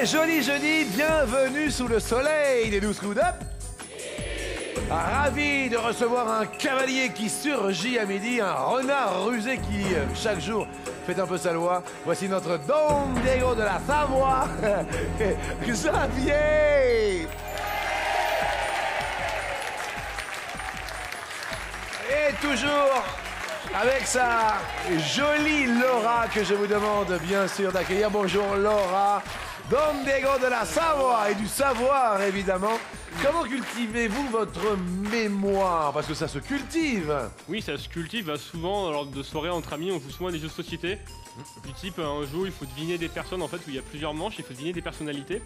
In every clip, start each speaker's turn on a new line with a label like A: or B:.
A: Joli jeudi, bienvenue sous le soleil des 12 coups d'up. Ravi de recevoir un cavalier qui surgit à midi, un renard rusé qui, chaque jour, fait un peu sa loi. Voici notre Don Diego de la Savoie, Xavier. Et toujours avec sa jolie Laura que je vous demande bien sûr d'accueillir. Bonjour Laura, Don Diego de la Savoie et du savoir évidemment. Comment cultivez-vous votre mémoire? Parce que ça se cultive.
B: Oui, ça se cultive. Souvent, lors de soirées entre amis, on joue souvent à des jeux de société. Du type, un jeu où il faut deviner des personnes, en fait, où il y a plusieurs manches, il faut deviner des personnalités.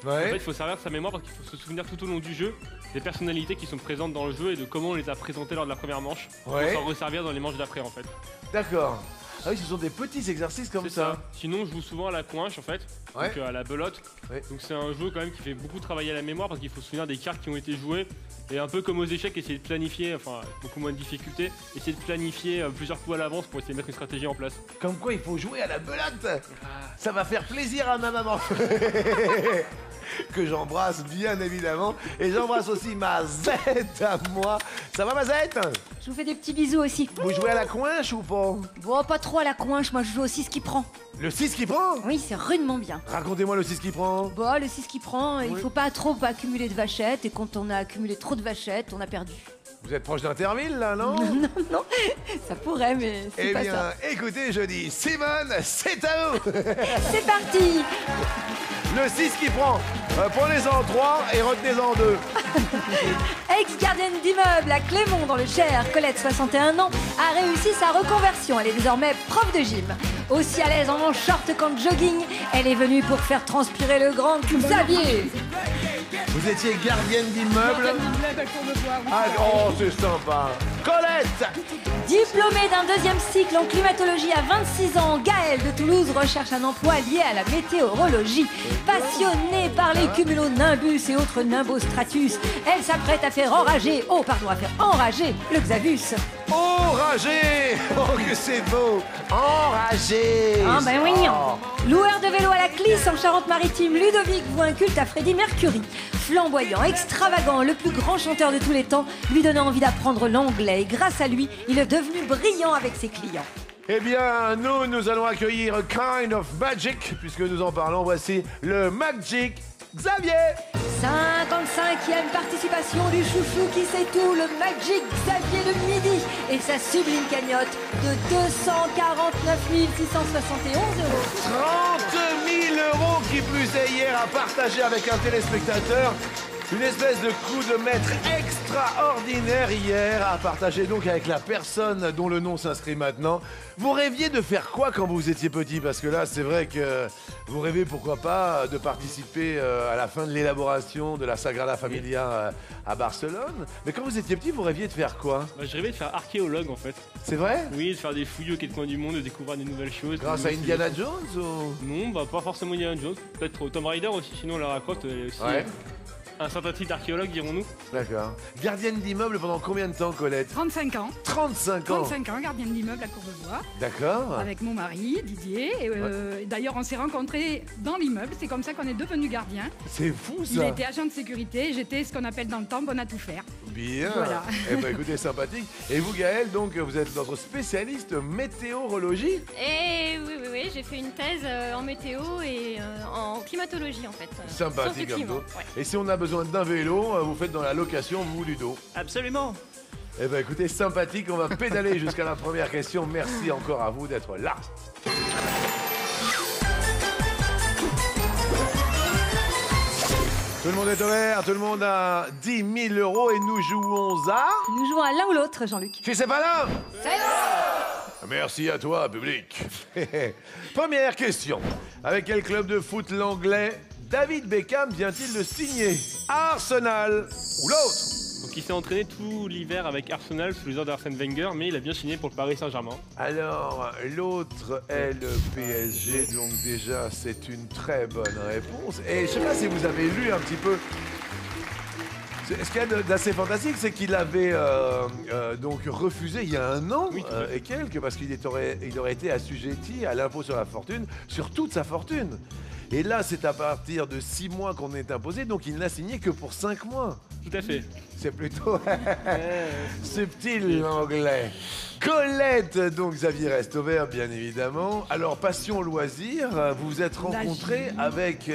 A: Ouais.
B: En fait, il faut servir de sa mémoire parce qu'il faut se souvenir tout au long du jeu des personnalités qui sont présentes dans le jeu et de comment on les a présentées lors de la première manche.
A: Ouais.
B: Pour s'en resservir dans les manches d'après, en fait.
A: D'accord. Ah oui, ce sont des petits exercices comme ça.
B: Sinon, je joue souvent à la coinche, en fait,
A: Ouais.
B: donc à la belote.
A: Ouais.
B: Donc c'est un jeu quand même qui fait beaucoup travailler la mémoire parce qu'il faut se souvenir des cartes qui ont été jouées. Et un peu comme aux échecs, essayer de planifier, enfin beaucoup moins de difficultés, essayer de planifier plusieurs coups à l'avance pour essayer de mettre une stratégie en place.
A: Comme quoi, il faut jouer à la belote. Ça va faire plaisir à ma maman. Que j'embrasse bien évidemment. Et j'embrasse aussi ma zette à moi. Ça va ma zette?
C: Je vous fais des petits bisous aussi.
A: Vous jouez à la coinche ou pas?
C: Bon, pas trop à la coinche, moi je joue au 6 qui prend.
A: Le 6 qui prend?
C: Oui, c'est rudement bien.
A: Racontez-moi le 6 qui prend.
C: Bon, le 6 qui prend, il faut pas trop accumuler de vachettes, et quand on a accumulé trop de vachettes, on a perdu.
A: Vous êtes proche d'Interville là, non?
C: Non, ça pourrait, mais c'est
A: Eh
C: pas
A: bien,
C: ça.
A: écoutez, je dis, Simone, c'est à vous.
C: C'est parti.
A: Le 6 qui prend. Prenez-en 3 et retenez-en 2.
C: Ex-gardienne d'immeuble à Clémont dans le Cher, Colette, 61 ans, a réussi sa reconversion. Elle est désormais prof de gym. Aussi à l'aise en short qu'en jogging, elle est venue pour faire transpirer le grand Xavier.
A: Vous étiez gardienne d'immeuble. Ah, oh, c'est sympa. Colette.
C: Diplômée d'un deuxième cycle en climatologie à 26 ans, Gaëlle de Toulouse recherche un emploi lié à la météorologie. Passionnée par les cumulonimbus et autres nimbostratus, elle s'apprête à faire enrager, le Xavus.
A: Enragé. Oh, que c'est beau. Enragé.
C: Ah ben oui.
A: Oh.
C: Loueur de vélo à la Clisse en Charente-Maritime, Ludovic voue un culte à Freddie Mercury. Flamboyant, extravagant, le plus grand chanteur de tous les temps, lui donnait envie d'apprendre l'anglais et grâce à lui, il est devenu brillant avec ses clients.
A: Eh bien, nous allons accueillir a Kind of Magic, puisque nous en parlons. Voici le Magic Xavier.
C: 55e participation du chouchou qui sait tout, le Magic Xavier de midi et sa sublime cagnotte de 249 671 euros.
A: 30 000 euros qui plus est hier à partager avec un téléspectateur. Une espèce de coup de maître extraordinaire hier à partager donc avec la personne dont le nom s'inscrit maintenant. Vous rêviez de faire quoi quand vous étiez petit? Parce que là, c'est vrai que vous rêvez, pourquoi pas, de participer à la fin de l'élaboration de la Sagrada Familia à Barcelone. Mais quand vous étiez petit, vous rêviez de faire quoi?
B: Je rêvais de faire archéologue en fait.
A: C'est vrai?
B: Oui, de faire des fouilles aux quatre coins du monde, de découvrir des nouvelles choses.
A: Grâce à Indiana Jones ou...
B: Non, pas forcément Indiana Jones. Peut-être Tomb Raider aussi, sinon Lara Croft est aussi
A: Ouais.
B: un certain type d'archéologue, dirons-nous.
A: D'accord. Gardienne d'immeuble pendant combien de temps, Colette?
D: 35 ans.
A: 35 ans.
D: 35 ans, gardienne d'immeuble à Courbevoie,
A: D'accord.
D: avec mon mari, Didier. Et, d'ailleurs, on s'est rencontrés dans l'immeuble. C'est comme ça qu'on est devenus gardiens.
A: C'est fou
D: Il
A: ça.
D: était agent de sécurité. J'étais ce qu'on appelle dans le temps bonne à tout faire.
A: Bien.
D: Voilà.
A: Eh ben écoutez, sympathique. Et vous, Gaëlle, donc vous êtes notre spécialiste météorologie.
E: Et oui, j'ai fait une thèse en météo et en climatologie en fait.
A: Sympathique
E: Sciences du
A: comme
E: climat,
A: tout.
E: ouais.
A: Et si on a besoin d'un vélo, vous faites dans la location, vous, Ludo.
B: Absolument.
A: Eh ben écoutez, sympathique. On va pédaler jusqu'à la première question. Merci encore à vous d'être là. Tout le monde est au vert, tout le monde a 10 000 euros et nous jouons à...
C: Nous jouons à l'un ou l'autre, Jean-Luc.
A: Qui c'est pas là? Merci à toi, public. Première question. Avec quel club de foot l'anglais David Beckham vient-il de signer? Arsenal ou l'autre?
B: Donc il s'est entraîné tout l'hiver avec Arsenal sous les ordres d'Arsène Wenger, mais il a bien signé pour le Paris Saint-Germain.
A: Alors, l'autre est le PSG, donc déjà, c'est une très bonne réponse. Et je sais pas si vous avez lu un petit peu... Ce qu'il y a d'assez fantastique, c'est qu'il avait donc refusé il y a un an
B: Oui,
A: et quelques, parce qu'il aurait été assujetti à l'impôt sur la fortune, sur toute sa fortune. Et là, c'est à partir de 6 mois qu'on est imposé, donc il n'a signé que pour 5 mois.
B: Tout à fait.
A: C'est plutôt subtil l'anglais. Colette, donc Xavier Restover, bien évidemment. Alors, passion loisir, vous vous êtes rencontrés avec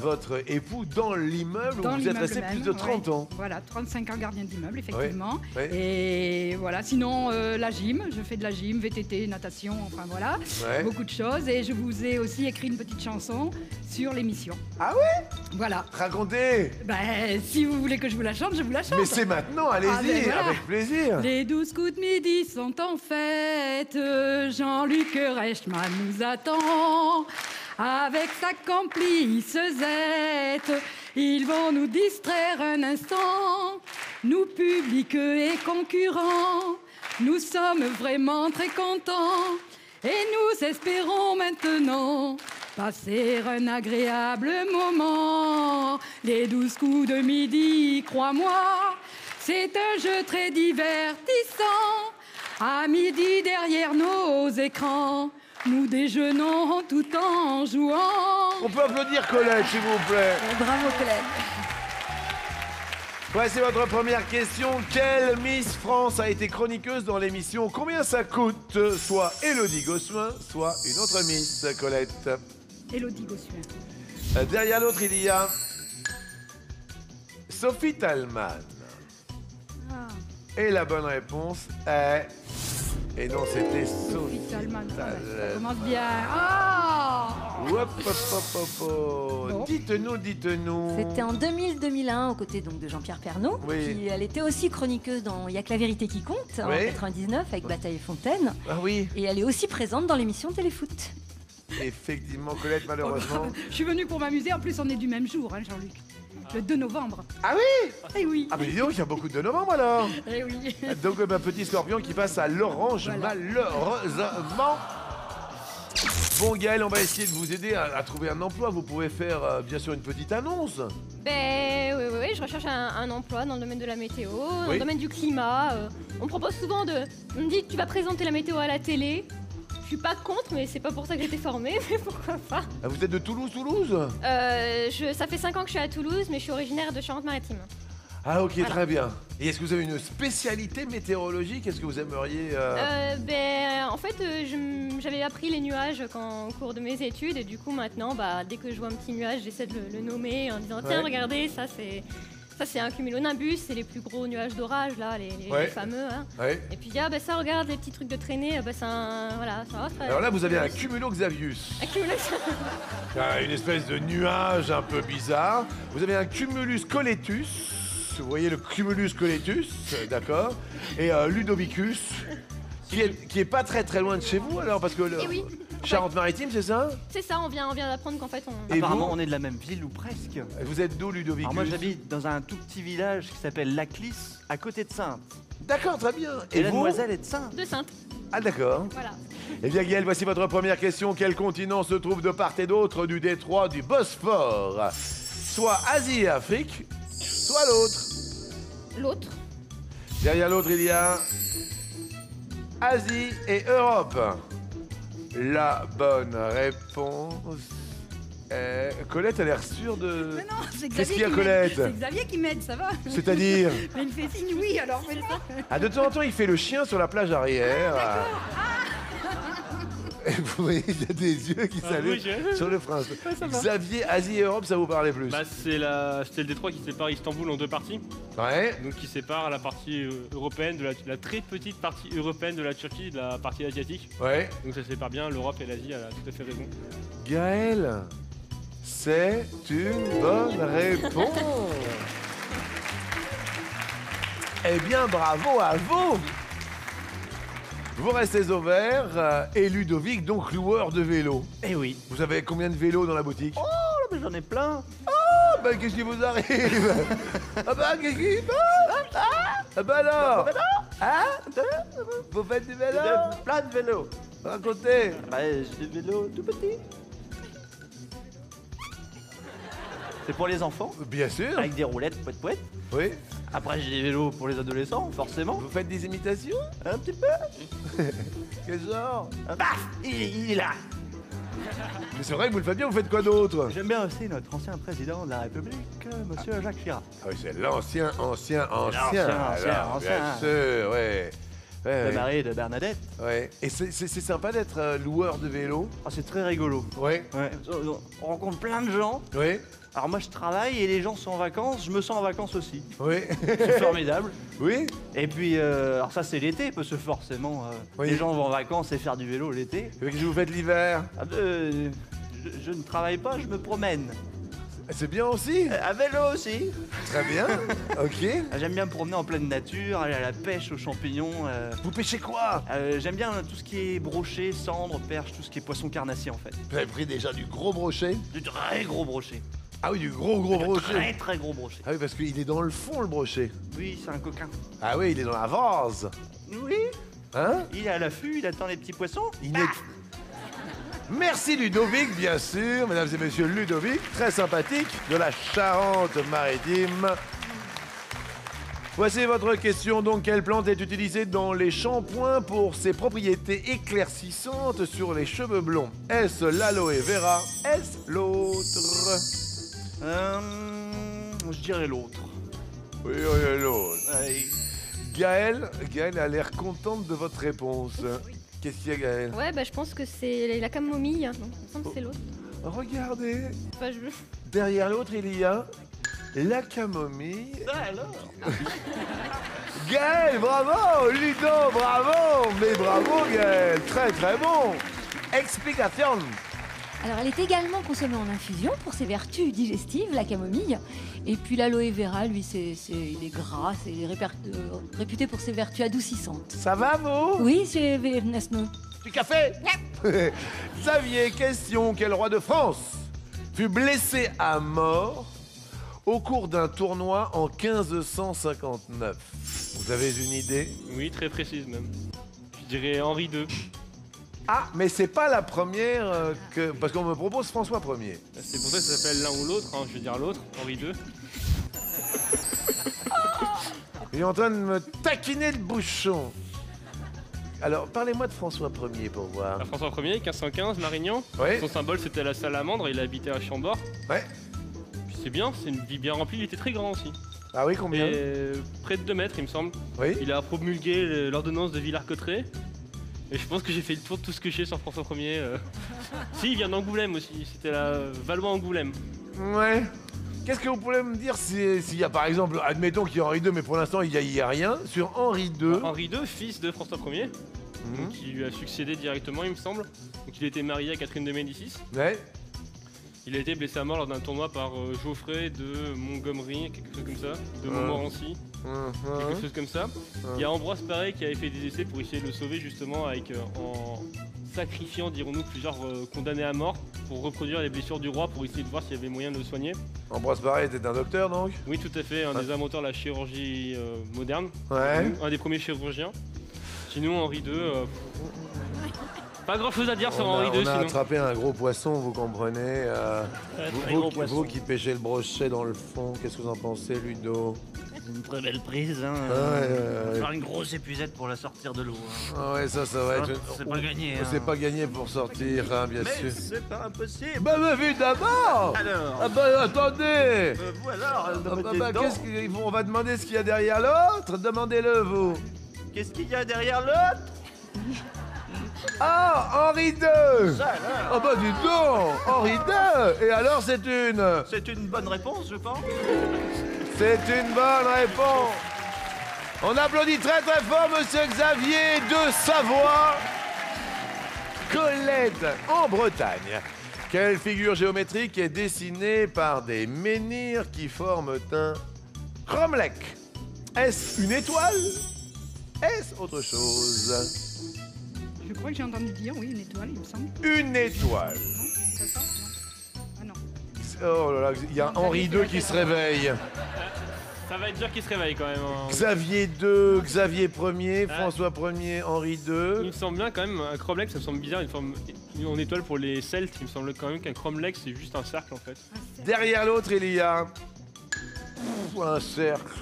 A: votre époux dans l'immeuble où vous êtes resté plus de 30 ans.
D: Voilà, 35 ans gardien d'immeuble, effectivement.
A: Oui.
D: Et voilà, sinon, la gym, je fais de la gym, VTT, natation, enfin voilà, beaucoup de choses. Et je vous ai aussi écrit une petite chanson sur l'émission.
A: Ah ouais?
D: Voilà.
A: Racontez.
D: Ben, si vous voulez que je vous la chante, je vous la chante.
A: Mais c'est maintenant, allez-y,
D: voilà.
A: avec plaisir.
D: Les 12 coups de midi sont en fête, Jean-Luc Reichmann nous attend. Avec sa complice Z, ils vont nous distraire un instant. Nous, public et concurrents, nous sommes vraiment très contents. Et nous espérons maintenant passer un agréable moment. Les 12 coups de midi, crois-moi, c'est un jeu très divertissant. À midi, derrière nos écrans, nous déjeunons tout en jouant.
A: On peut applaudir Colette, s'il vous plaît.
C: Bravo Colette.
A: Voici votre première question. Quelle Miss France a été chroniqueuse dans l'émission Combien ça coûte? Soit Élodie Gossuin, soit une autre Miss, Colette.
D: Élodie Gossuin.
A: Derrière l'autre, il y a Sophie Talman. Et la bonne réponse est... Et non, c'était Sophie
D: Talman. Ça
A: Talman.
D: commence bien. Ah
A: Hop, hop, hop, hop, hop.
D: Bon.
A: Dites-nous.
C: C'était en 2000-2001 aux côtés donc de Jean-Pierre Pernaut.
A: Oui.
C: Elle était aussi chroniqueuse dans Il y a que la vérité qui compte en
A: Oui.
C: 99 avec Bataille et Fontaine.
A: Ah oui,
C: Et elle est aussi présente dans l'émission Téléfoot.
A: effectivement, Colette, malheureusement.
D: Je suis venue pour m'amuser. En plus, on est du même jour, hein, Jean-Luc. Le 2 novembre.
A: Ah oui?
D: Eh oui.
A: Ah mais dis donc, il y a beaucoup de novembre alors.
D: Eh oui.
A: Donc ma petit scorpion qui passe à l'orange,
D: Voilà.
A: malheureusement. Bon Gaël, on va essayer de vous aider à trouver un emploi. Vous pouvez faire bien sûr une petite annonce.
E: Ben oui, je recherche un emploi dans le domaine de la météo, dans
A: Oui.
E: le domaine du climat. On me propose souvent on me dit que tu vas présenter la météo à la télé. Je suis pas contre, mais c'est pas pour ça que j'ai été formée, mais pourquoi pas.
A: Ah, vous êtes de Toulouse?
E: Ça fait 5 ans que je suis à Toulouse, mais je suis originaire de Charente-Maritime.
A: Ah ok,
E: Voilà.
A: très bien. Et est-ce que vous avez une spécialité météorologique? Est-ce que vous aimeriez...
E: En fait, j'avais appris les nuages au cours de mes études, et du coup maintenant, dès que je vois un petit nuage, j'essaie de le nommer en disant tiens,
A: Ouais.
E: regardez, ça c'est un cumulonimbus, c'est les plus gros nuages d'orage là, les fameux. Hein.
A: Ouais.
E: Et puis ça regarde les petits trucs de traînée, c'est voilà, ça va.
A: Alors là, vous avez un cumulo-Xavius. Une espèce de nuage un peu bizarre. Vous avez un cumulus coletus. Vous voyez le cumulus coletus, d'accord. Et Ludovicus, qui est pas très très loin de chez vous alors, parce que
E: Eh oui.
A: Charente-Maritime, c'est ça?
E: C'est ça, on vient d'apprendre qu'en fait on.
A: Et
F: Apparemment,
A: vous
F: on est de la même ville ou presque.
A: Vous êtes d'où, Ludovicus?
F: Alors moi, j'habite dans un tout petit village qui s'appelle Laclis, à côté de Saintes.
A: D'accord, très bien.
F: Et la
A: vous?
F: demoiselle est de Saintes.
E: De Sainte,
A: Ah d'accord.
E: voilà.
A: Eh bien Gaël, voici votre première question. Quel continent se trouve de part et d'autre du détroit du Bosphore? Soit Asie et Afrique, soit l'autre.
E: L'autre.
A: Derrière l'autre, il y a Asie et Europe. La bonne réponse est... Colette a l'air sûre de...
D: Mais non, c'est Xavier
A: Qu'est-ce qu'il y a,
D: qui
A: Colette?
D: m'aide. C'est Xavier qui m'aide, ça va.
A: C'est-à-dire...
D: Mais il me fait signe oui, alors fais ça.
A: Ah, de temps en temps, il fait le chien sur la plage arrière. Et vous voyez, il y a des yeux qui s'allument
B: oui, j'ai-
A: sur le prince.
B: ça va.
A: Xavier, Asie et Europe, ça vous parlait plus?
B: C'était le détroit qui sépare Istanbul en deux parties.
A: Ouais.
B: Donc qui sépare la partie européenne de la très petite partie européenne de la Turquie de la partie asiatique.
A: Ouais.
B: Donc ça sépare bien l'Europe et l'Asie, elle a tout à fait raison.
A: Gaël, c'est une bonne réponse. Eh bien, bravo à vous. Vous restez au vert et Ludovic, donc loueur de vélos.
F: Eh oui.
A: Vous avez combien de vélos dans la boutique?
F: Oh, mais j'en ai plein.
A: Ah bah qu'est-ce qui vous arrive? Ah bah qu'est-ce qui... Ah bah alors? Hein? Vous faites du vélo?
F: Plein de vélos.
A: Racontez.
F: Bah, j'ai des vélos tout petits. C'est pour les enfants,
A: Bien sûr.
F: avec des roulettes, poète.
A: Oui.
F: Après, j'ai des vélos pour les adolescents, forcément.
A: Vous faites des imitations?
F: Un petit peu.
A: Quel genre?
F: Paf, il est là.
A: Mais c'est vrai que vous le faites bien, vous faites quoi d'autre?
F: J'aime bien aussi notre ancien président de la République, monsieur Jacques Chirac.
A: Ah oui, c'est l'ancien.
F: L'ancien,
A: Alors,
F: ancien.
A: bien sûr, ouais. Ouais,
F: Le
A: ouais.
F: mari de Bernadette.
A: Ouais. Et c'est sympa d'être loueur de vélo.
F: Ah, c'est très rigolo.
A: Ouais.
F: Ouais. On rencontre plein de gens.
A: Oui.
F: Alors moi je travaille et les gens sont en vacances, je me sens en vacances aussi.
A: Oui.
F: C'est formidable.
A: Oui.
F: Et puis, alors ça c'est l'été, parce que forcément,
A: Oui.
F: les gens vont en vacances et faire du vélo l'été.
A: Et qu'est-ce que vous faites l'hiver?
F: Ah, je ne travaille pas, je me promène.
A: C'est bien aussi.
F: À vélo aussi.
A: Très bien. Ok.
F: Ah, j'aime bien me promener en pleine nature, aller à la pêche aux champignons.
A: Vous pêchez quoi?
F: J'aime bien tout ce qui est brochet, cendre, perche, tout ce qui est poisson carnassier en fait.
A: Vous avez pris déjà du gros brochet?
F: Du très gros brochet.
A: Ah oui, du gros brochet.
F: Très très gros brochet.
A: Ah oui, parce qu'il est dans le fond, le brochet.
F: Oui, c'est un coquin.
A: Ah oui, il est dans la vase.
F: Oui,
A: Hein?
F: il est à l'affût, il attend les petits poissons.
A: Il est... Merci Ludovic, bien sûr, mesdames et messieurs, Ludovic, très sympathique, de la Charente-Maritime. Voici votre question, donc, quelle plante est utilisée dans les shampoings pour ses propriétés éclaircissantes sur les cheveux blonds? Est-ce l'aloe vera? Est-ce l'autre?
F: Je dirais l'autre.
A: Oui, l'autre. Gaëlle a l'air contente de votre réponse. Qu'est-ce qu'il y a, Gaëlle?
E: Ouais, bah je pense que c'est la camomille. Non, il me semble que c'est l'autre.
A: Regardez,
E: Enfin, je...
A: derrière l'autre, il y a la camomille.
F: Ah, alors
A: Gaël, bravo! Ludo, bravo! Mais bravo, Gaël! Très, très bon! Explication!
C: Alors, elle est également consommée en infusion pour ses vertus digestives, la camomille. Et puis l'aloe vera, lui, il est gras, il est réputé pour ses vertus adoucissantes.
A: Ça va, vous?
C: Oui, c'est Nesno.
A: Du café? Xavier, question. Quel roi de France fut blessé à mort au cours d'un tournoi en 1559? Vous avez une idée?
B: Oui, très précise même. Je dirais Henri II.
A: Ah, mais c'est pas la première que... Parce qu'on me propose François Ier.
B: C'est pour ça que ça s'appelle l'un ou l'autre, hein, je veux dire l'autre, Henri II.
A: Il est en train de me taquiner le bouchon. Alors, parlez-moi de François Ier pour voir.
B: François Ier, 1515, Marignan.
A: Oui.
B: Son symbole c'était la salamandre, il habitait à Chambord.
A: Ouais.
B: Puis c'est bien, c'est une vie bien remplie, il était très grand aussi.
A: Ah oui, combien?
B: Et près de 2 mètres, il me semble.
A: Oui.
B: Il a promulgué l'ordonnance de Villers-Cotterêts. Et je pense que j'ai fait le tour de tout ce que je sais sur François Ier. Si, il vient d'Angoulême aussi, c'était la Valois-Angoulême.
A: Ouais. Qu'est-ce que vous pouvez me dire s'il y a par exemple, admettons qu'il y a Henri II, mais pour l'instant il n'y a rien, sur Henri II?
B: Henri II, fils de François Ier, qui lui a succédé directement, il me semble. Donc il était marié à Catherine de Médicis.
A: Ouais.
B: Il a été blessé à mort lors d'un tournoi par Geoffrey de Montgomery, quelque chose comme ça, de Montmorency, quelque chose comme ça. Il y a Ambroise Paré qui avait fait des essais pour essayer de le sauver justement avec, en sacrifiant, dirons-nous, plusieurs condamnés à mort pour reproduire les blessures du roi pour essayer de voir s'il y avait moyen de le soigner.
A: Ambroise Paré était un docteur donc?
B: Oui, tout à fait, un des inventeurs de la chirurgie moderne,
A: Ouais.
B: un des premiers chirurgiens. Sinon, Henri II, pas grand-chose à dire sur Henri II
A: On a
B: sinon.
A: attrapé un gros poisson, vous comprenez.
F: très gros poisson.
A: Vous qui pêchez le brochet dans le fond, qu'est-ce que vous en pensez, Ludo?
F: C'est une très belle prise, hein.
A: Ouais.
F: Faire une grosse épuisette pour la sortir de l'eau. Hein.
A: Ah ouais, ça va être...
F: C'est pas gagné. Hein.
A: C'est pas gagné pour sortir, hein, bien
F: Mais
A: sûr.
F: c'est pas impossible.
A: Bah évidemment!
F: Alors,
A: Ah bah attendez!
F: vous alors,
A: On va demander ce qu'il y a derrière l'autre. Demandez-le, vous.
F: qu'est-ce qu'il y a derrière l'autre?
A: Ah, Henri II!
F: Ça alors.
A: Ah bah dis donc, Henri II! Et alors c'est une...
F: C'est une bonne réponse, je pense.
A: C'est une bonne réponse! On applaudit très très fort Monsieur Xavier de Savoie. Colette, en Bretagne. Quelle figure géométrique est dessinée par des menhirs qui forment un cromlech? Est-ce une étoile? Est-ce autre chose?
D: Je crois que j'ai entendu dire, oui, une étoile, il me semble.
A: Une étoile.
D: C'est ça? Non. Ah non.
A: Oh là là, il y a Henri II qui se réveille.
B: Ça va être dur qu'il se réveille quand même. Hein.
A: Xavier II, Xavier Ier, François Ier, Henri
B: Il
A: II.
B: me semble bien quand même, un cromlech, ça me semble bizarre, une forme en étoile pour les Celtes. Il me semble quand même qu'un cromlech, c'est juste un cercle en fait.
A: Derrière l'autre, il y a un cercle.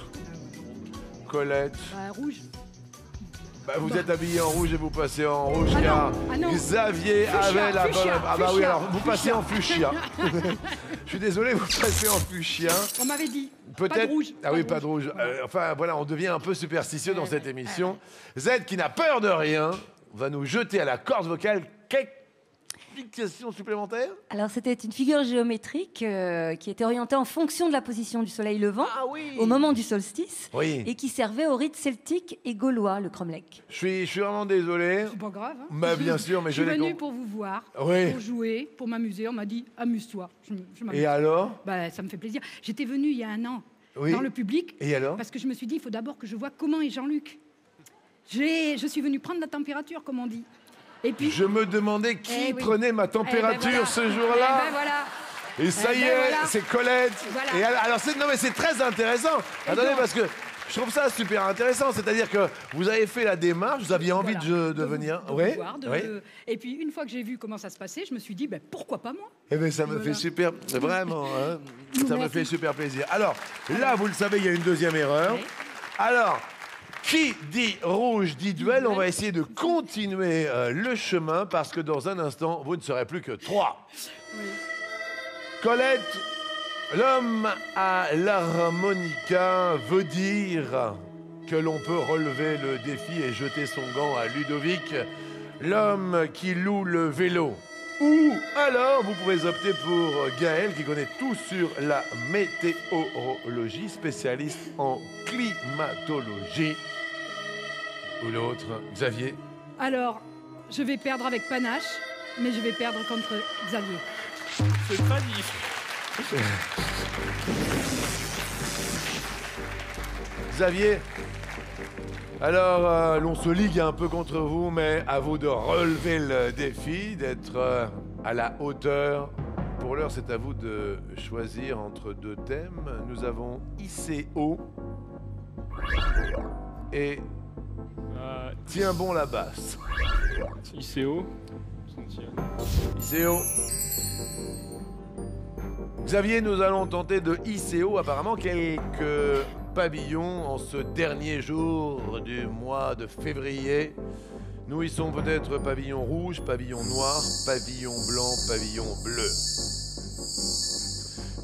A: Colette.
D: Bah, rouge.
A: Bah, vous êtes habillé en rouge et vous passez en rouge
D: Ah
A: car
D: non, ah non.
A: Xavier
D: Fuchsia,
A: avait la bonne...
D: fuchsia,
A: Ah bah oui,
D: fuchsia,
A: alors vous passez en fuchsia. Je suis désolé, vous passez en fuchsia.
D: On m'avait dit.
A: Peut-être.
D: Pas de rouge.
A: Ah oui, pas de rouge. Enfin voilà, on devient un peu superstitieux dans cette émission. Z, qui n'a peur de rien, va nous jeter à la corde vocale quelques explications supplémentaires.
C: Alors, c'était une figure géométrique qui était orientée en fonction de la position du soleil levant au moment du solstice
A: Oui.
C: et qui servait au rite celtique et gaulois, le cromlech.
A: Je suis vraiment désolé.
D: C'est pas grave. Hein.
A: Bah, bien sûr, mais
D: Je suis
A: l'ai
D: venue pour vous voir,
A: Oui.
D: pour jouer, pour m'amuser. On m'a dit amuse-toi. Je m'amuse.
A: Et alors?
D: Bah, ça me fait plaisir. J'étais venue il y a un an
A: Oui.
D: dans le public.
A: Et alors?
D: Parce que je me suis dit, il faut d'abord que je vois comment est Jean-Luc. Je suis venue prendre la température, comme on dit. Et puis,
A: Je me demandais qui
D: Eh oui.
A: prenait ma
D: Eh ben
A: température
D: voilà.
A: ce jour-là.
D: Eh ben voilà.
A: Et ça
D: Eh
A: y
D: ben
A: est,
D: voilà.
A: c'est Colette.
D: Voilà.
A: Et alors, non mais c'est très intéressant. Attendez,
D: donc
A: parce que je trouve ça super intéressant. C'est-à-dire que vous avez fait la démarche, vous aviez envie
D: Voilà.
A: de venir.
D: vous
A: Oui.
D: voir,
A: Oui.
D: Et puis, une fois que j'ai vu comment ça se passait, je me suis dit, ben, pourquoi pas moi?
A: Eh bien, ça me
D: Voilà.
A: fait super, vraiment, hein, ça me
D: Merci.
A: fait super plaisir. Alors, là, vous le savez, il y a une deuxième erreur.
D: Oui.
A: Alors, qui dit rouge dit duel. On va essayer de continuer le chemin parce que dans un instant, vous ne serez plus que 3. Colette, l'homme à l'harmonica veut dire que l'on peut relever le défi et jeter son gant à Ludovic, l'homme qui loue le vélo. Ou alors, vous pouvez opter pour Gaël, qui connaît tout sur la météorologie, spécialiste en climatologie. Ou l'autre, Xavier.
D: Alors, je vais perdre avec panache, mais je vais perdre contre Xavier.
B: C'est pas difficile.
A: Xavier, alors l'on se ligue un peu contre vous, mais à vous de relever le défi, d'être à la hauteur. Pour l'heure, c'est à vous de choisir entre deux thèmes. Nous avons ICO et Tiens bon la basse.
B: ICO.
A: ICO. Xavier, nous allons tenter de ICO apparemment quelques pavillons en ce dernier jour du mois de février. Nous y sont peut-être pavillon rouge, pavillon noir, pavillon blanc, pavillon bleu.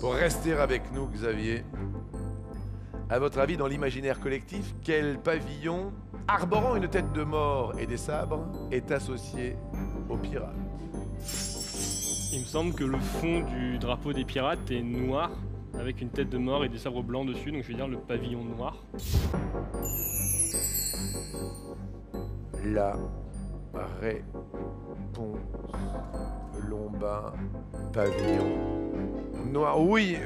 A: Pour rester avec nous, Xavier, à votre avis, dans l'imaginaire collectif, quel pavillon arborant une tête de mort et des sabres est associé aux pirates?
B: Il me semble que le fond du drapeau des pirates est noir, avec une tête de mort et des sabres blancs dessus, donc je vais dire le pavillon noir.
A: La réponse Lombard, pavillon noir. Oui,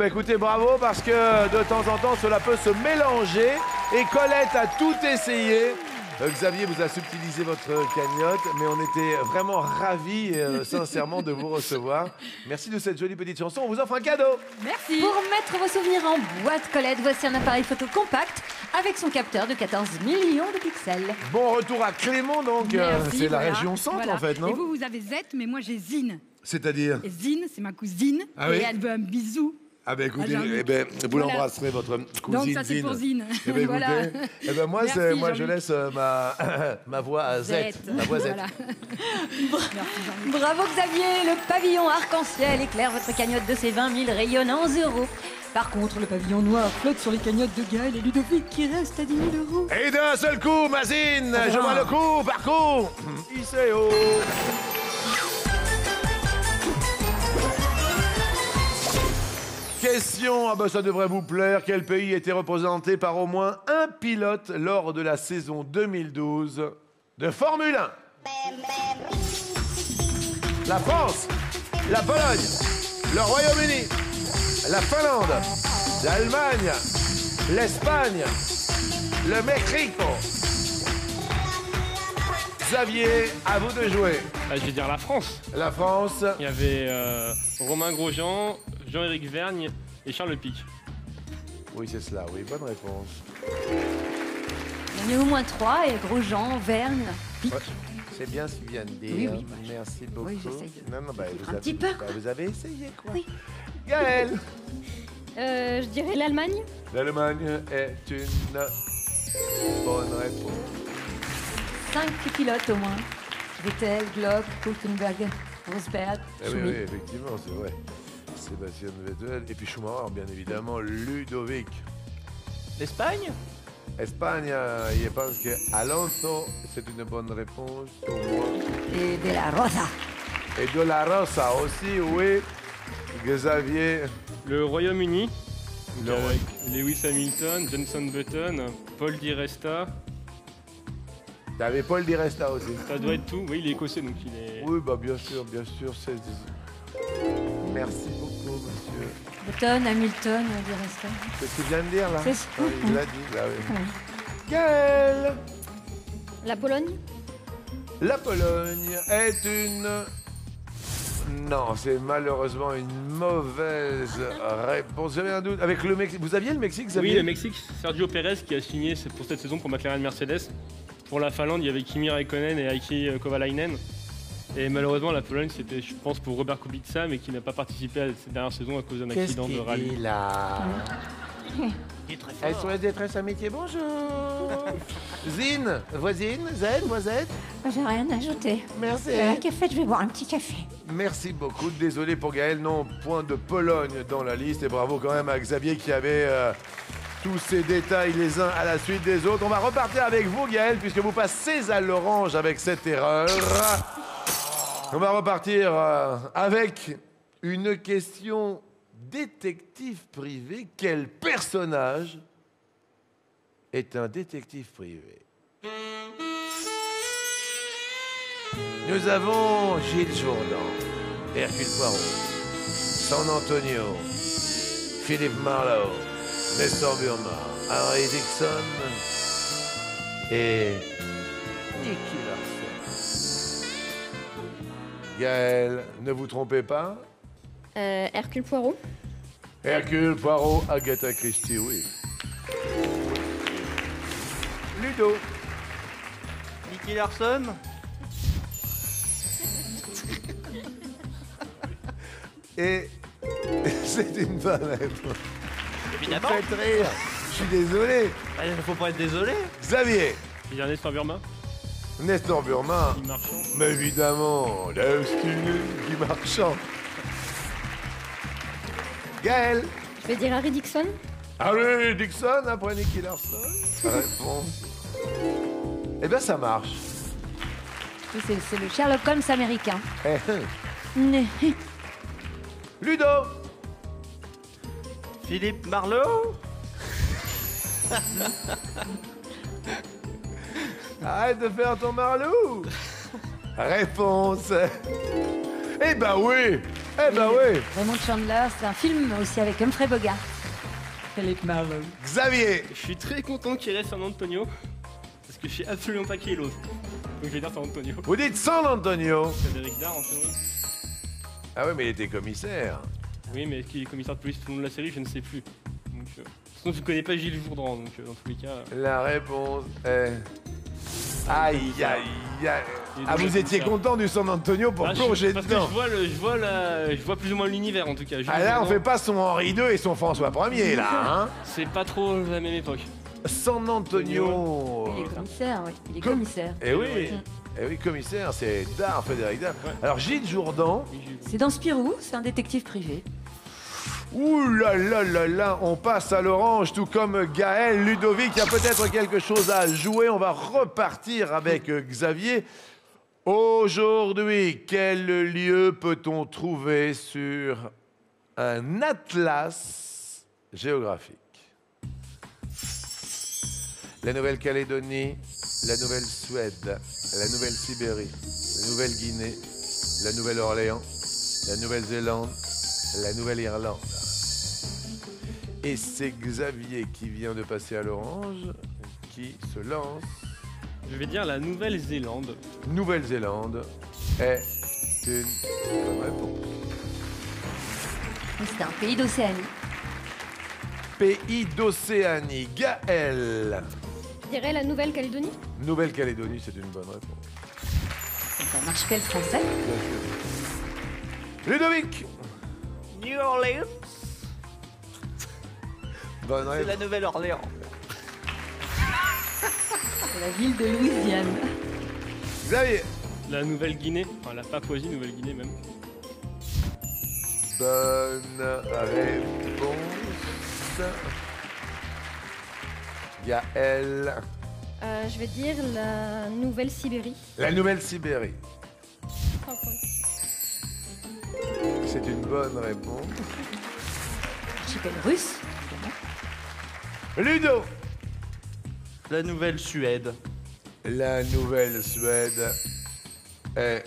A: écoutez, bravo, parce que de temps en temps, cela peut se mélanger. Et Colette a tout essayé. Xavier vous a subtilisé votre cagnotte, mais on était vraiment ravis, sincèrement, de vous recevoir. Merci de cette jolie petite chanson. On vous offre un cadeau.
D: Merci.
C: Pour mettre vos souvenirs en boîte, Colette, voici un appareil photo compact avec son capteur de 14 millions de pixels.
A: Bon retour à Clément, donc.
D: Merci,
A: c'est
D: voilà.
A: la région centre,
D: Voilà.
A: en fait, non?
D: Et vous, vous avez Z, mais moi j'ai Zine.
A: C'est-à-dire?
D: Et Zine, c'est ma cousine.
A: Ah
D: et
A: oui
D: elle veut un bisou.
A: Ah ben écoutez,
D: Jean-Luc.
A: vous
D: Voilà.
A: l'embrasserez, votre cousine.
D: Donc ça, c'est pour Zine.
A: Eh ben,
D: Voilà.
A: écoutez, moi,
D: Merci,
A: je
D: Jean-Luc.
A: laisse ma voix à Z. Ma voix Z.
D: Voilà. Merci, Jean-Luc.
C: Bravo Xavier, le pavillon arc-en-ciel éclaire votre cagnotte de ses 20 000 rayonnants euros. Par contre, le pavillon noir flotte sur les cagnottes de Gaël et Ludovic qui restent à 10 000 euros.
A: Et d'un seul coup, Mazine, je vois le coup, par coup. ICO. Question, ça devrait vous plaire. Quel pays était représenté par au moins un pilote lors de la saison 2012 de Formule 1? La France, la Pologne, le Royaume-Uni, la Finlande, l'Allemagne, l'Espagne, le Mexico. Xavier, à vous de jouer.
B: Ah, je vais dire la France.
A: La France.
B: Il y avait Romain Grosjean, Jean-Éric Vergne et Charles Pic.
A: Oui, c'est cela, oui, bonne réponse.
C: Il y en a au moins 3 et Grosjean, Verne, Pic.
A: Ouais, c'est bien ce qu'il vient de dire.
C: Oui, oui,
A: Merci beaucoup.
C: oui, j'essaye de-
A: Non, vous,
C: un
A: avez,
C: petit peu, quoi.
A: vous avez essayé, quoi.
C: Oui.
A: Gaël.
E: Je dirais l'Allemagne.
A: L'Allemagne est une bonne réponse.
C: 5 pilotes au moins. Vettel, Glock, Hülkenberg, Rosberg,
A: Eh oui,
C: Schumi.
A: oui, effectivement, c'est vrai. Sébastien Vettel. Et puis Schumacher, bien évidemment, Ludovic.
F: L'Espagne?
A: Espagne, je pense que Alonso, c'est une bonne réponse pour moi.
C: Et De La Rosa.
A: Et de la Rosa aussi, oui. Xavier.
B: Le Royaume-Uni, donc
A: Le
B: avec Lewis Hamilton, Jenson Button, Paul Di Resta.
A: T'avais Paul Di Resta aussi.
B: Ça doit être tout. Oui, il est écossais, donc il est.
A: Oui, bah bien sûr, c'est... Merci beaucoup, monsieur.
C: Button, Hamilton, Di Resta.
A: C'est ce que je viens de dire, là?
C: C'est ça.
A: Ah, il l'a dit, là, oui.
C: Oui.
A: Gaël.
E: La Pologne?
A: La Pologne est une... Non, c'est malheureusement une mauvaise réponse. J'avais un doute. Avec le Mexique. Vous aviez le Mexique, Xavier?
B: Oui, le Mexique, Sergio Pérez qui a signé pour cette saison pour McLaren Mercedes. Pour la Finlande, il y avait Kimi Räikkönen et Heikki Kovalainen. Et malheureusement, la Pologne, c'était, je pense, pour Robert Kubica, mais qui n'a pas participé à cette dernière saison à cause d'un accident de rallye.
A: là?
F: Il est très
A: Elles
F: fort.
A: sont les détresses amitié, bonjour. Zine, voisine, Zen, voisette.
C: J'ai rien à ajouter.
A: Merci.
C: Un café, je vais boire un petit café.
A: Merci beaucoup. Désolé pour Gaël, non, point de Pologne dans la liste. Et bravo quand même à Xavier qui avait tous ces détails les uns à la suite des autres. On va repartir avec vous, Gaël, puisque vous passez à l'orange avec cette erreur. On va repartir avec une question détective privé. Quel personnage est un détective privé? Nous avons Gilles Jourdan, Hercule Poirot, San Antonio, Philippe Marlowe, Nestor Burma, Henry Dixon et Nicky Larson. Gaël, ne vous trompez pas.
E: Hercule Poirot?
A: Hercule Poirot, Agatha Christie, oui. Ludo.
F: Nicky Larson?
A: Et c'est une bonne réponse.
F: Évidemment.
A: Vous faites rire. Je suis désolé.
F: Il faut pas être désolé.
A: Xavier.
B: Il y a Nestor Burma,
A: Nestor Burma.
B: Guy Marchand.
A: Mais évidemment, Destiny Guy Marchand. Gaël.
E: Je vais dire Harry Dixon?
A: Harry Dixon après Nicky Larson. Réponse. Eh bien, ça marche.
C: C'est le Sherlock Holmes américain.
A: Ludo.
F: Philippe Marlowe?
A: Arrête de faire ton marlou. Réponse. Eh ben oui. Eh ben oui.
C: Raymond Chandler, c'est un film aussi avec Humphrey Bogart. Philippe Marlowe.
A: Xavier.
B: Je suis très content qu'il reste San Antonio, parce que je sais absolument pas qui est l'autre. Donc je vais dire San Antonio.
A: Vous dites San Antonio.
B: Frédéric Dard en théorie.
A: Ah oui, mais il était commissaire.
B: Oui, mais qui est commissaire de police tout le long de la série, je ne sais plus. Donc, sinon, je ne connais pas Gilles Jourdan, donc dans tous les cas.
A: La réponse est... Aïe, aïe, aïe. Ah, vous étiez content du San Antonio pour plonger
B: parce
A: dedans.
B: que je vois plus ou moins l'univers en tout cas. Gilles
A: Ah là, on
B: Jourdan,
A: fait pas son Henri II et son François Ier, là, hein.
B: c'est pas trop la même époque.
A: San Antonio.
C: Il est commissaire, oui. Il est commissaire.
A: Eh oui. Eh oui, commissaire, c'est Dard, Frédéric Dard.
B: Ouais.
A: Alors, Gilles Jourdan.
B: Oui,
C: C'est dans Spirou, c'est un détective privé.
A: Ouh là là là là, on passe à l'orange, tout comme Gaël. Ludovic, il y a peut-être quelque chose à jouer. On va repartir avec Xavier. Aujourd'hui, quel lieu peut-on trouver sur un atlas géographique? La Nouvelle-Calédonie, la Nouvelle-Suède, la Nouvelle-Sibérie, la Nouvelle-Guinée, la Nouvelle-Orléans, la Nouvelle-Zélande, la Nouvelle-Irlande. Et c'est Xavier qui vient de passer à l'orange, qui se lance.
B: Je vais dire la Nouvelle-Zélande.
A: Nouvelle-Zélande est une bonne réponse.
C: C'est un pays d'Océanie.
A: Pays d'Océanie, Gaël.
E: Je dirais la Nouvelle-Calédonie?
A: Nouvelle-Calédonie, c'est une bonne réponse.
C: C'est un archipel français.
A: Bien sûr. Ludovic.
F: New Orleans?
A: Bonne
F: C'est
A: réponse.
F: la Nouvelle-Orléans.
C: C'est la ville de Louisiane.
A: Xavier.
B: La Nouvelle-Guinée, enfin la Papouasie-Nouvelle-Guinée même.
A: Bonne réponse. Gaël.
E: Je vais dire la Nouvelle-Sibérie.
A: La Nouvelle-Sibérie. C'est une bonne réponse.
C: Archipel russe.
A: Ludo.
F: La Nouvelle-Suède.
A: La Nouvelle-Suède est...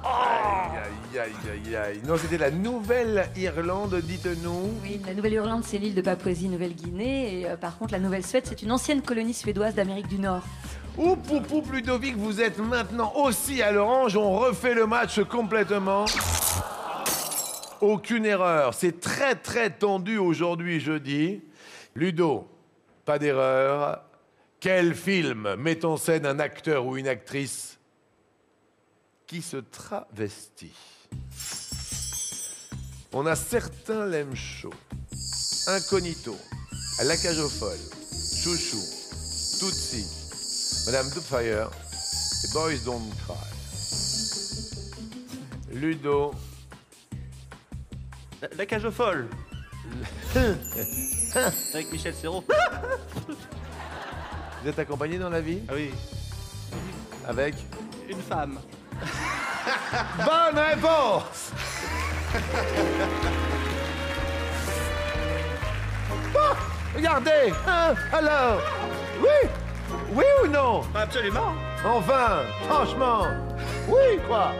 A: Aïe, aïe, aïe, aïe. Non, c'était la Nouvelle-Irlande, dites-nous.
C: Oui, la Nouvelle-Irlande, c'est l'île de Papouasie-Nouvelle-Guinée. Et par contre, la Nouvelle-Suède, c'est une ancienne colonie suédoise d'Amérique du Nord.
A: Oup, oup, oup, Ludovic, vous êtes maintenant aussi à l'orange. On refait le match complètement. Aucune erreur. C'est très, très tendu aujourd'hui, jeudi. Ludo, pas d'erreur. Quel film met en scène un acteur ou une actrice qui se travestit? On a certains l'aiment chaud. Incognito, La Cage aux Folles, Chouchou, Tootsie, Madame Doubtfire et Boys Don't Cry. Ludo.
F: La Cage aux Folles. Avec Michel Serrault.
A: Vous êtes accompagné dans la vie?
F: Ah oui.
A: Avec?
F: Une femme.
A: Bonne réponse. Oh, regardez, hein, alors, oui, oui ou non?
F: Absolument.
A: Enfin, franchement, oui quoi.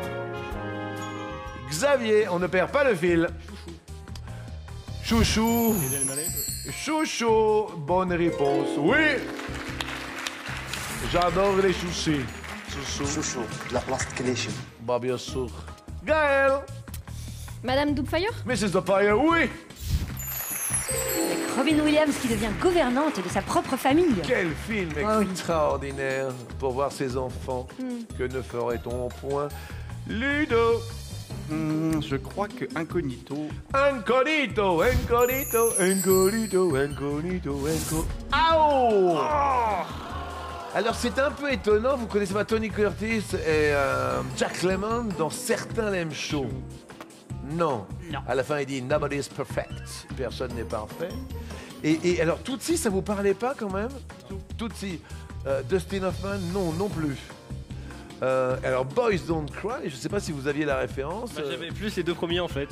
A: Xavier, on ne perd pas le fil. Chouchou. Chouchou, bonne réponse, oui. J'adore les chouchous.
G: Chouchou, de la place de Cléchy.
A: Bah bien sûr. Gaël.
E: Madame Doubtfire.
A: Mrs. Doubtfire, oui.
C: Avec Robin Williams qui devient gouvernante de sa propre famille.
A: Quel film
C: Oh oui.
A: extraordinaire pour voir ses enfants. Que ne ferait-on point? Ludo.
F: Je crois que Incognito.
A: Incognito, incognito, incognito, incognito, incognito. Aouh! Alors c'est un peu étonnant, vous connaissez pas Tony Curtis et Jack Lemmon dans Certains l'aiment chaud? Non.
F: Non.
A: À la fin il dit Nobody is perfect, personne n'est parfait. Et alors Tootsie, ça vous parlait pas quand même? Tootsie, Dustin Hoffman, non plus. Alors Boys Don't Cry, je sais pas si vous aviez la référence.
B: Bah, j'avais plus les deux premiers en fait.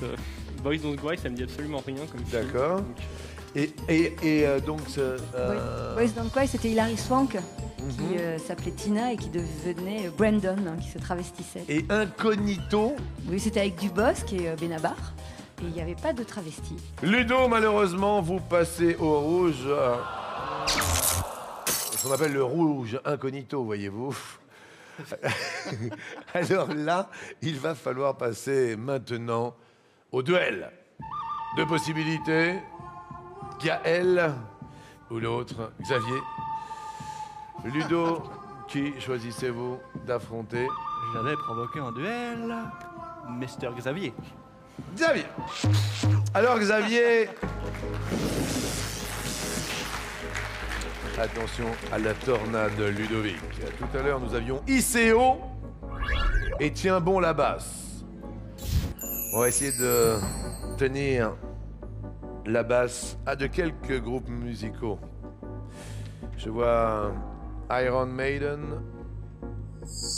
B: Boys Don't Cry, ça me dit absolument rien comme film.
A: D'accord.
B: Donc,
A: Donc
C: Boys Don't Cry, c'était Hilary Swank qui s'appelait Tina et qui devenait Brandon, hein, qui se travestissait.
A: et Incognito.
C: Oui, c'était avec Dubosc et Benabar. Et il n'y avait pas de travesti.
A: Ludo, malheureusement, vous passez au rouge. Ce qu'on appelle le rouge incognito, voyez-vous. Alors là, il va falloir passer maintenant au duel. Deux possibilités. Gaël ou l'autre, Xavier. Ludo, qui choisissez-vous d'affronter?
F: J'avais provoqué un duel. Mister Xavier.
A: Xavier. Alors Xavier, attention à la tornade Ludovic. Tout à l'heure, nous avions ICO et Tiens bon la basse. On va essayer de tenir la basse à de quelques groupes musicaux. Je vois Iron Maiden,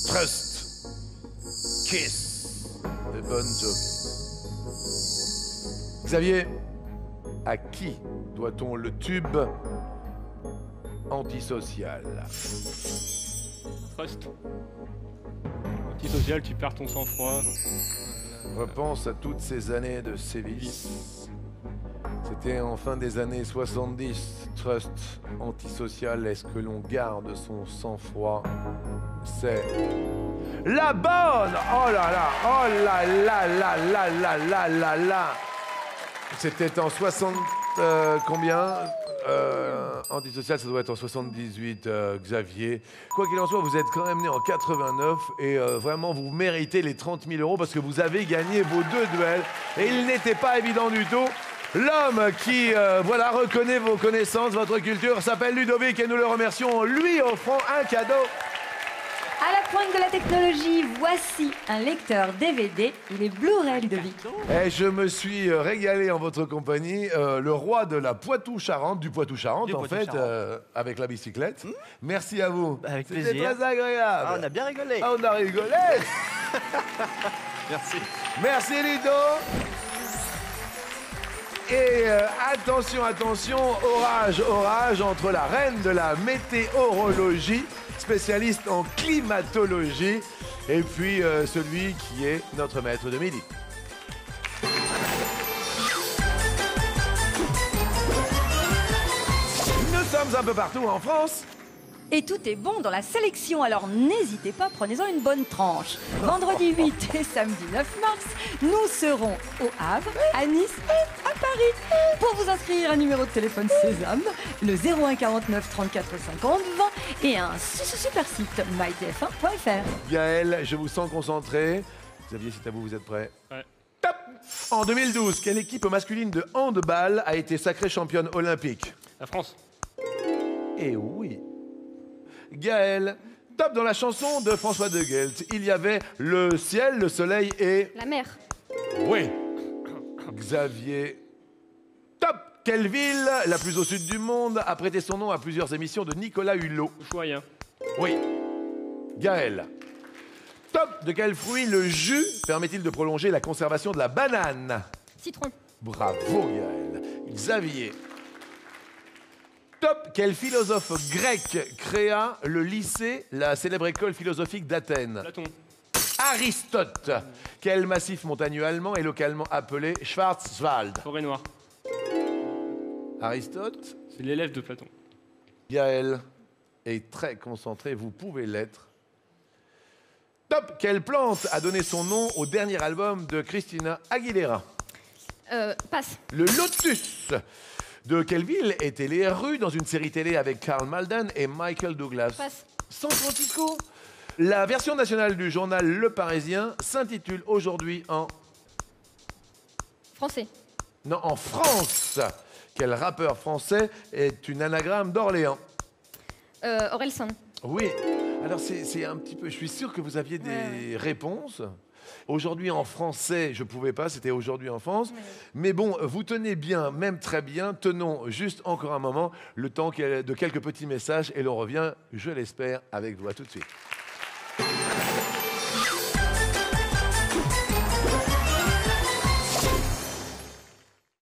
A: Trust, Kiss, The Bon Jovi. Xavier, à qui doit-on le tube antisocial?
B: Trust. Antisocial, tu perds ton sang-froid.
A: Repense à toutes ces années de sévices. C'était en fin des années 70. Trust, antisocial, est-ce que l'on garde son sang-froid? C'est la bonne! Oh là là! Oh là là là là là là là là! C'était en 60... combien? Antisocial, ça doit être en 78, Xavier. Quoi qu'il en soit, vous êtes quand même né en 89 et vraiment, vous méritez les 30 000 € parce que vous avez gagné vos deux duels et il n'était pas évident du tout. L'homme qui, voilà, reconnaît vos connaissances, votre culture, s'appelle Ludovic et nous le remercions, lui offrant un cadeau.
C: À la pointe de la technologie, voici un lecteur DVD. Il est Blu-ray, Ludovic.
A: Et je me suis régalé en votre compagnie, le roi de la Poitou-Charentes, du Poitou-Charentes en fait, avec la bicyclette. Merci à vous.
F: Avec
A: C'était
F: plaisir.
A: très agréable.
F: Ah, on a bien rigolé.
A: Ah, on a rigolé.
F: Merci.
A: Merci Ludo. Et attention, attention, orage entre la reine de la météorologie, spécialiste en climatologie, et puis celui qui est notre maître de midi. Nous sommes un peu partout en France.
C: Et tout est bon dans la sélection, alors n'hésitez pas, prenez-en une bonne tranche. Vendredi 8 et samedi 9 mars, nous serons au Havre, à Nice et à Paris. Pour vous inscrire, un numéro de téléphone Sésame, le 01 49 34 50 20 et un super site mytf1.fr.
A: Gaël, je vous sens concentré. Xavier, c'est à vous, vous êtes prêts?
B: Ouais.
A: Top. En 2012, quelle équipe masculine de handball a été sacrée championne olympique?
B: La France.
A: Eh oui. Gaël, top dans la chanson de François de Guelt. Il y avait le ciel, le soleil et...
E: La mer.
A: Oui. Xavier, top. Quelle ville, la plus au sud du monde, a prêté son nom à plusieurs émissions de Nicolas Hulot?
B: Ushuaïa.
A: Oui. Gaël, top. De quel fruit le jus permet-il de prolonger la conservation de la banane?
E: Citron.
A: Bravo Gaël. Xavier, top. Quel philosophe grec créa le lycée, la célèbre école philosophique d'Athènes?
B: Platon.
A: Aristote. Quel massif montagneux allemand est localement appelé Schwarzwald?
B: Forêt noire.
A: Aristote.
B: C'est l'élève de Platon.
A: Gaël est très concentré, vous pouvez l'être. Top. Quelle plante a donné son nom au dernier album de Christina Aguilera?
E: Passe.
A: Le lotus. De quelle ville étaient les rues dans une série télé avec Karl Malden et Michael Douglas?
E: Passe.
A: San Francisco. La version nationale du journal Le Parisien s'intitule aujourd'hui en...
E: Français.
A: Non, en France. Quel rappeur français est une anagramme d'Orléans?
E: Orelsan.
A: Oui. Alors c'est un petit peu... Je suis sûr que vous aviez des réponses. Aujourd'hui en français, je ne pouvais pas, c'était aujourd'hui en France.
E: Ouais.
A: Mais bon, vous tenez bien, même très bien. Tenons juste encore un moment, le temps de quelques petits messages et l'on revient, je l'espère, avec vous. À tout de suite.